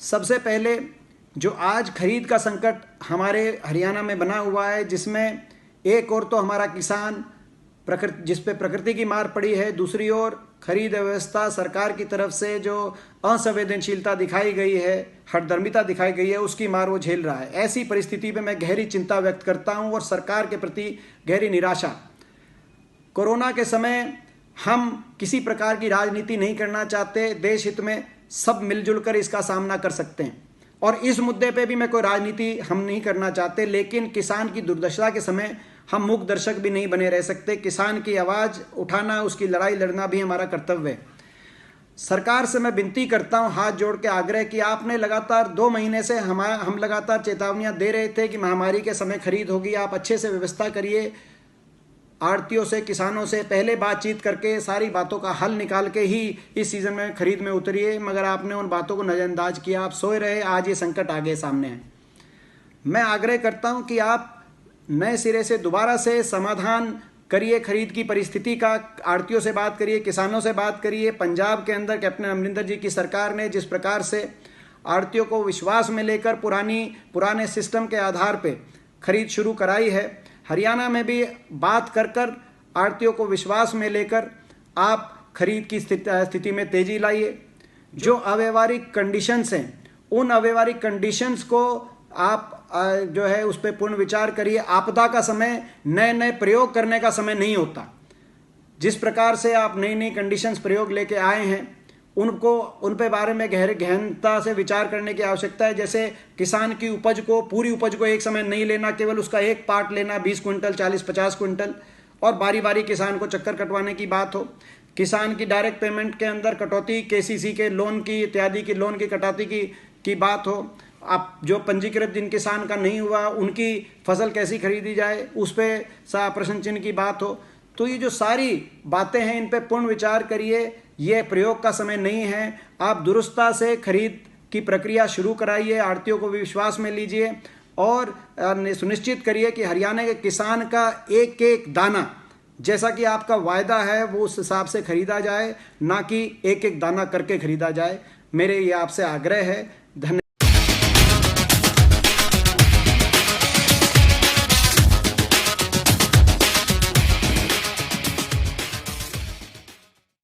सबसे पहले जो आज खरीद का संकट हमारे हरियाणा में बना हुआ है, जिसमें एक और तो हमारा किसान जिस पे प्रकृति की मार पड़ी है, दूसरी ओर खरीद व्यवस्था सरकार की तरफ से जो असंवेदनशीलता दिखाई गई है, हठधर्मिता दिखाई गई है, उसकी मार वो झेल रहा है। ऐसी परिस्थिति में मैं गहरी चिंता व्यक्त करता हूं और सरकार के प्रति गहरी निराशा। कोरोना के समय हम किसी प्रकार की राजनीति नहीं करना चाहते, देश हित में सब मिलजुल कर इसका सामना कर सकते हैं और इस मुद्दे पे भी मैं कोई राजनीति हम नहीं करना चाहते, लेकिन किसान की दुर्दशा के समय हम मूक दर्शक भी नहीं बने रह सकते। किसान की आवाज़ उठाना, उसकी लड़ाई लड़ना भी हमारा कर्तव्य है। सरकार से मैं विनती करता हूं, हाथ जोड़ के आग्रह कि आपने लगातार 2 महीने से हम लगातार चेतावनियां दे रहे थे कि महामारी के समय खरीद होगी, आप अच्छे से व्यवस्था करिए, आड़तियों से, किसानों से पहले बातचीत करके सारी बातों का हल निकाल के ही इस सीज़न में खरीद में उतरिए, मगर आपने उन बातों को नज़रअंदाज किया, आप सोए रहे। आज ये संकट आगे सामने है। मैं आग्रह करता हूं कि आप नए सिरे से दोबारा से समाधान करिए खरीद की परिस्थिति का, आड़तियों से बात करिए, किसानों से बात करिए। पंजाब के अंदर कैप्टन अमरिंदर जी की सरकार ने जिस प्रकार से आड़तियों को विश्वास में लेकर पुराने सिस्टम के आधार पर खरीद शुरू कराई है, हरियाणा में भी बात कर आड़तियों को विश्वास में लेकर आप खरीद की स्थिति में तेजी लाइए। जो अव्यवहारिक कंडीशंस हैं, उन अव्यवहारिक कंडीशंस को आप जो है उस पर पूर्ण विचार करिए। आपदा का समय नए नए प्रयोग करने का समय नहीं होता। जिस प्रकार से आप नई नई कंडीशंस प्रयोग लेके आए हैं, उन पे बारे में गहनता से विचार करने की आवश्यकता है। जैसे किसान की उपज को, पूरी उपज को एक समय नहीं लेना, केवल उसका एक पार्ट लेना, 20 क्विंटल, 40-50 क्विंटल, और बारी बारी किसान को चक्कर कटवाने की बात हो। किसान की डायरेक्ट पेमेंट के अंदर कटौती, केसीसी के लोन की इत्यादि की लोन की कटौती की बात हो। आप जो पंजीकृत जिन किसान का नहीं हुआ, उनकी फसल कैसी खरीदी जाए, उस पर प्रश्न चिन्ह की बात हो। तो ये जो सारी बातें हैं, इन पे पूर्ण विचार करिए। ये प्रयोग का समय नहीं है। आप दुरुस्ता से खरीद की प्रक्रिया शुरू कराइए, आड़तियों को भी विश्वास में लीजिए और सुनिश्चित करिए कि हरियाणा के किसान का एक एक दाना, जैसा कि आपका वायदा है, वो उस हिसाब से खरीदा जाए, ना कि एक एक दाना करके खरीदा जाए। मेरे ये आपसे आग्रह है। धन्यवाद।